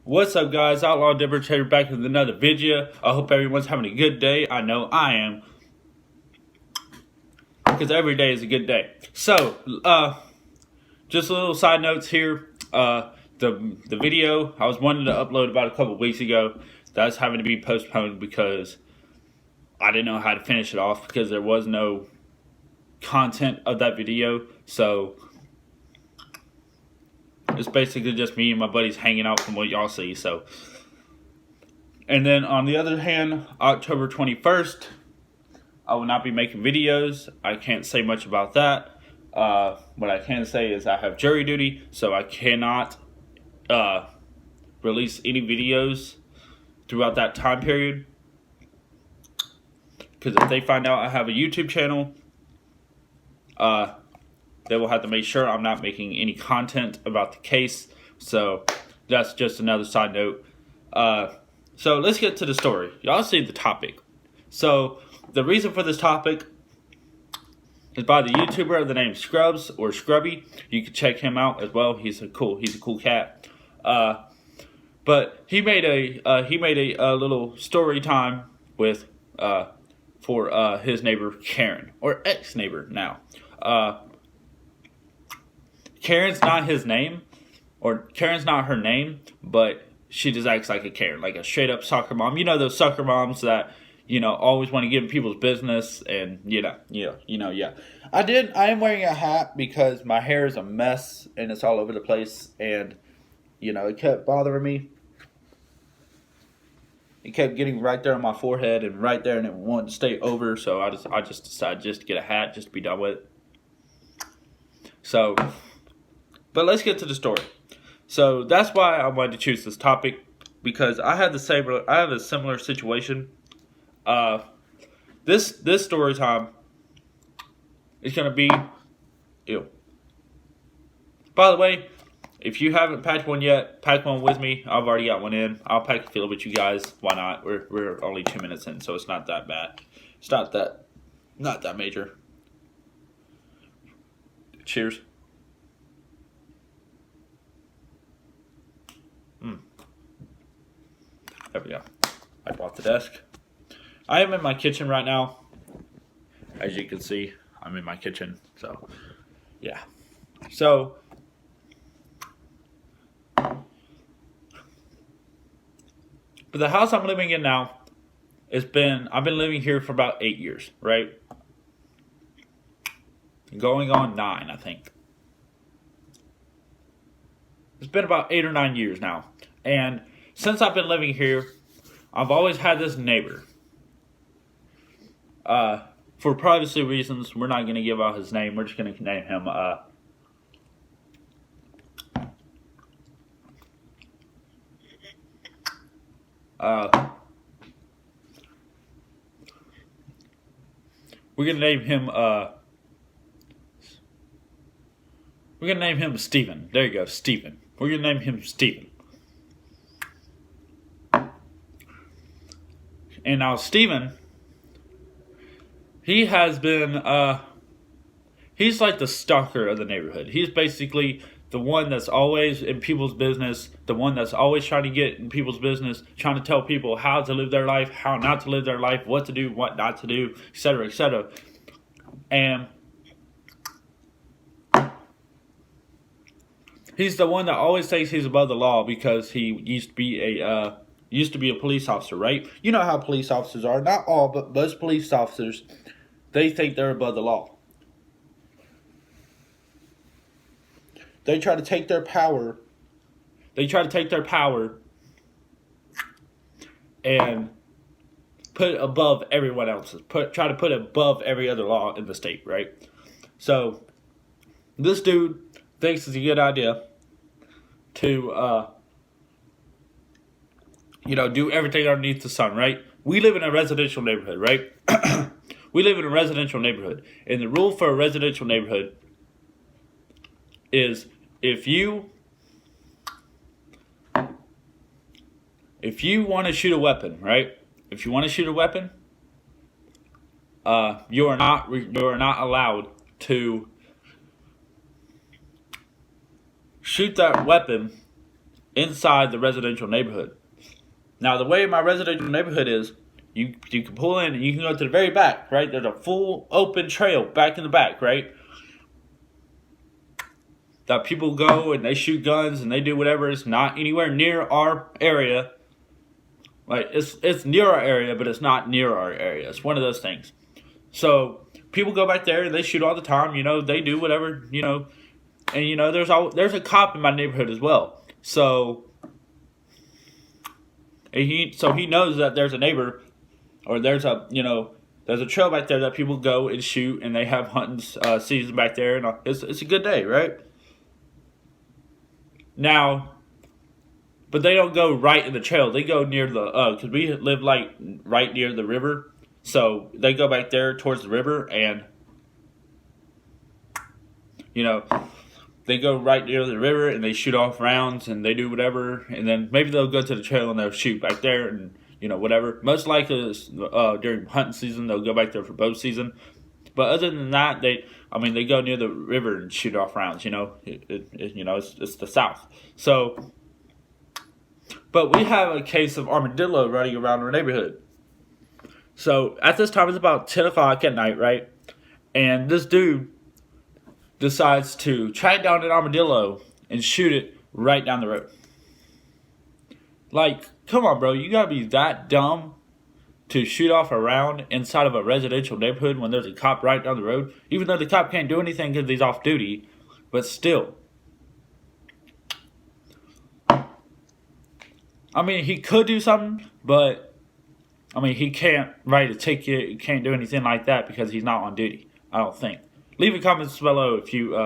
What's up, guys? Outlaw Demonstrator back with another video. I hope everyone's having a good day. I know I am, because every day is a good day. So, just a little side notes here. The video I was wanting to upload about a couple weeks ago, that's having to be postponed because I didn't know how to finish it off because there was no content of that video. So it's basically just me and my buddies hanging out from what y'all see. So, and then on the other hand, October 21st, I will not be making videos. I can't say much about that. What I can say is I have jury duty, so I cannot release any videos throughout that time period. Because if they find out I have a YouTube channel, they will have to make sure I'm not making any content about the case. So that's just another side note. So let's get to the story. Y'all see the topic. So the reason for this topic is by the YouTuber of the name Scrubs or Scrubby. You can check him out as well. He's a cool cat. But he made a little story time with for his neighbor Karen, or ex-neighbor now. Karen's not his name, or Karen's not her name, but she just acts like a Karen, like a straight up soccer mom. You know those soccer moms that, you know, always want to get in people's business, and yeah. I am wearing a hat because my hair is a mess and it's all over the place, and you know, it kept bothering me. It kept getting right there on my forehead and right there, and it wanted to stay over, so I just decided just to get a hat, just to be done with it. So, but let's get to the story. So that's why I wanted to choose this topic, because I have a similar situation. This story time is gonna be ew. By the way, if you haven't packed one yet, pack one with me. I've already got one in. I'll pack a feel with you guys. Why not? We're only 2 minutes in, so it's not that bad. It's not that major. Cheers. There we go. I brought the desk. I am in my kitchen right now. As you can see, I'm in my kitchen. So, yeah. So, but the house I'm living in now, I've been living here for about 8 years, right? Going on 9, I think. It's been about 8 or 9 years now. And since I've been living here, I've always had this neighbor. For privacy reasons, we're not going to give out his name. We're just going to name him we're going to name him Steven. There you go, Steven. We're going to name him Steven. And now Steven, he has been, he's like the stalker of the neighborhood. He's basically the one that's always in people's business, the one that's always trying to get in people's business, trying to tell people how to live their life, how not to live their life, what to do, what not to do, etc., etc. And he's the one that always thinks he's above the law because he used to be a police officer, right? You know how police officers are. Not all, but most police officers, they think they're above the law. They try to take their power. And put it above everyone else's. Try to put it above every other law in the state, right? So this dude thinks it's a good idea to do everything underneath the sun, right? We live in a residential neighborhood, right? We live in a residential neighborhood. And the rule for a residential neighborhood is if you want to shoot a weapon, right? If you want to shoot a weapon, you are not allowed to shoot that weapon inside the residential neighborhood. Now, the way my residential neighborhood is, you can pull in and you can go to the very back, right? There's a full open trail back in the back, right? That people go and they shoot guns and they do whatever. It's not anywhere near our area. Like, it's near our area, but it's not near our area. It's one of those things. So people go back there and they shoot all the time. They do whatever. And there's a cop in my neighborhood as well. So he knows that there's a neighbor, or there's a trail back there that people go and shoot, and they have hunting season back there, and it's a good day, right? Now, but they don't go right in the trail. They go near the because we live like right near the river, so they go back there towards the river, and they go right near the river and they shoot off rounds and they do whatever, and then maybe they'll go to the trail and they'll shoot back there and whatever. Most likely during hunting season they'll go back there for bow season, but other than that they go near the river and shoot off rounds. It's the South. So, but we have a case of armadillo running around our neighborhood. So at this time it's about 10 o'clock at night, right? And this dude decides to track down an armadillo and shoot it right down the road. Like, come on, bro. You gotta be that dumb to shoot off a round inside of a residential neighborhood when there's a cop right down the road? Even though the cop can't do anything because he's off duty. But still. He could do something, but he can't write a ticket. He can't do anything like that because he's not on duty, I don't think. Leave a comment below if you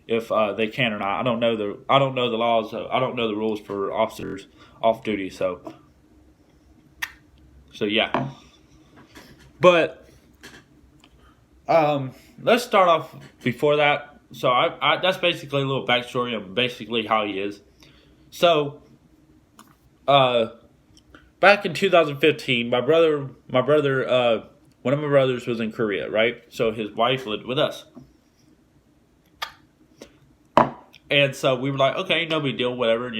if they can or not. I don't know the laws. I don't know the rules for officers off duty. So yeah. But let's start off before that. So I that's basically a little backstory of basically how he is. So back in 2015, my brother. One of my brothers was in Korea, right? So his wife lived with us. And so we were like, okay, no big deal, whatever,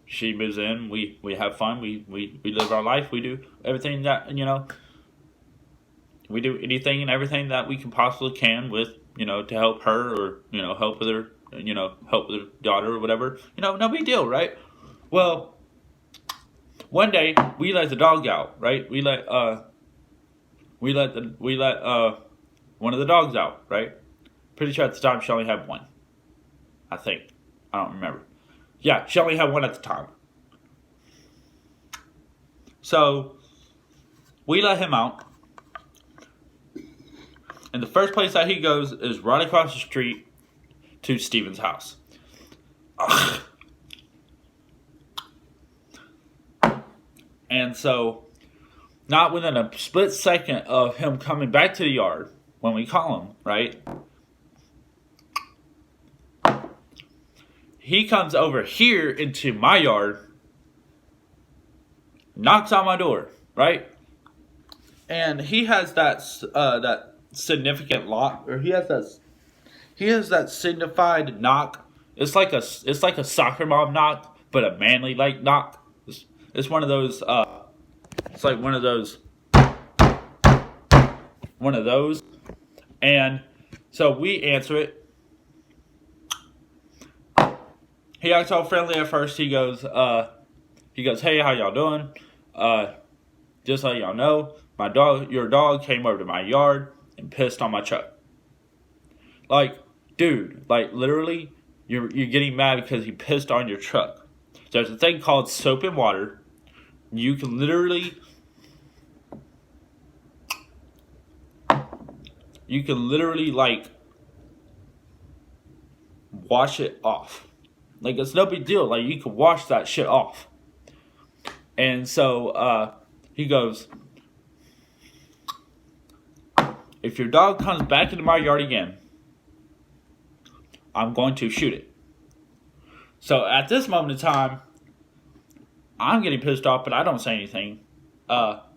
She moves in, we have fun, we live our life, we do everything that, we do anything and everything that we can possibly can with, to help her or, help with her, help with her daughter or whatever. No big deal, right? Well, one day we let the dog out, right? We let one of the dogs out, right? Pretty sure at the time she only had one. I think. I don't remember. Yeah, she only had one at the time. So, we let him out. And the first place that he goes is right across the street to Steven's house. And so, not within a split second of him coming back to the yard when we call him, right? He comes over here into my yard, knocks on my door, right? And he has that significant lock, or he has that signified knock. It's like a soccer mom knock, but a manly like knock. It's one of those. It's like one of those. And so we answer it. He acts all friendly at first. He goes, hey, how y'all doing? Just so y'all know, your dog came over to my yard and pissed on my truck. Like, dude, like literally, you're getting mad because he pissed on your truck. There's a thing called soap and water. You can literally like wash it off. Like, it's no big deal. Like, you can wash that shit off. And so he goes, if your dog comes back into my yard again, I'm going to shoot it. So at this moment in time, I'm getting pissed off, but I don't say anything. But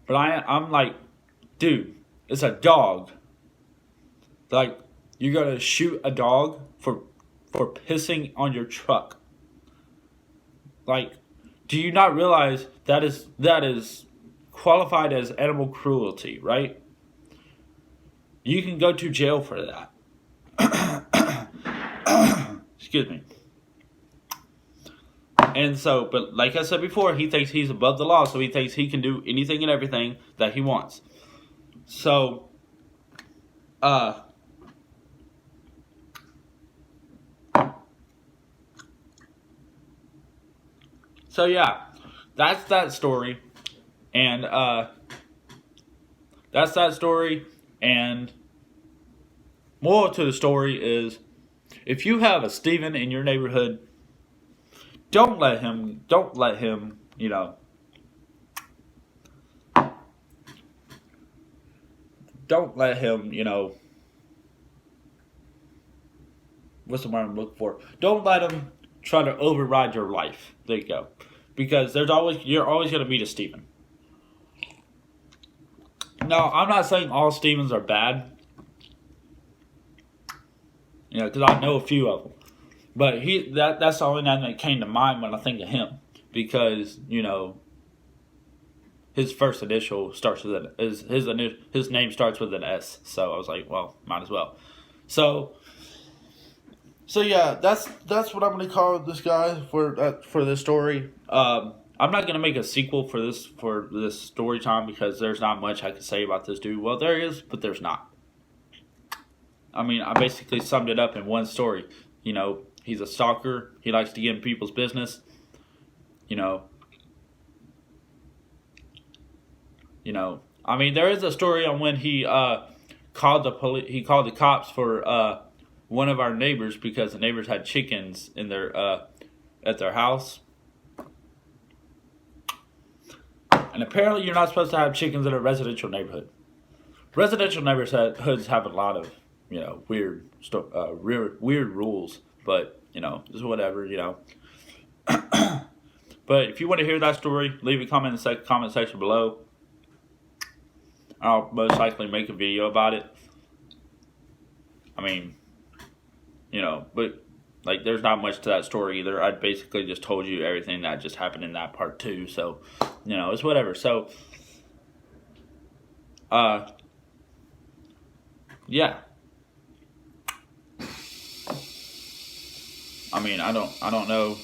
I'm like, dude, it's a dog. Like, you're gonna shoot a dog for for pissing on your truck. Like, do you not realize that is qualified as animal cruelty, right? You can go to jail for that. Excuse me. And so, but like I said before, he thinks he's above the law, so he thinks he can do anything and everything that he wants. So, yeah, that's that story, and that's that story. And moral to the story is, if you have a Steven in your neighborhood, don't let him, don't let him, what's the word I'm looking for? Don't let him try to override your life. There you go. Because you're always going to meet a Steven. Now, I'm not saying all Stevens are bad. Because I know a few of them. But that's the only name that came to mind when I think of him. Because, his first initial starts with his name starts with an S. So I was like, well, might as well. So yeah, that's what I'm gonna call this guy for this story. I'm not gonna make a sequel for this story time because there's not much I can say about this dude. Well, there is, but there's not. I mean, I basically summed it up in one story. He's a stalker. He likes to get in people's business. I mean, there is a story on when he called the cops for one of our neighbors because the neighbors had chickens in their at their house. And apparently you're not supposed to have chickens in a residential neighborhood. Residential neighborhoods have a lot of, weird rules, but, just whatever, But if you want to hear that story, leave a comment in the comment section below. I'll most likely make a video about it. I mean, but like there's not much to that story either. I basically just told you everything that just happened in that part too. So, it's whatever. So, yeah. I mean, I don't know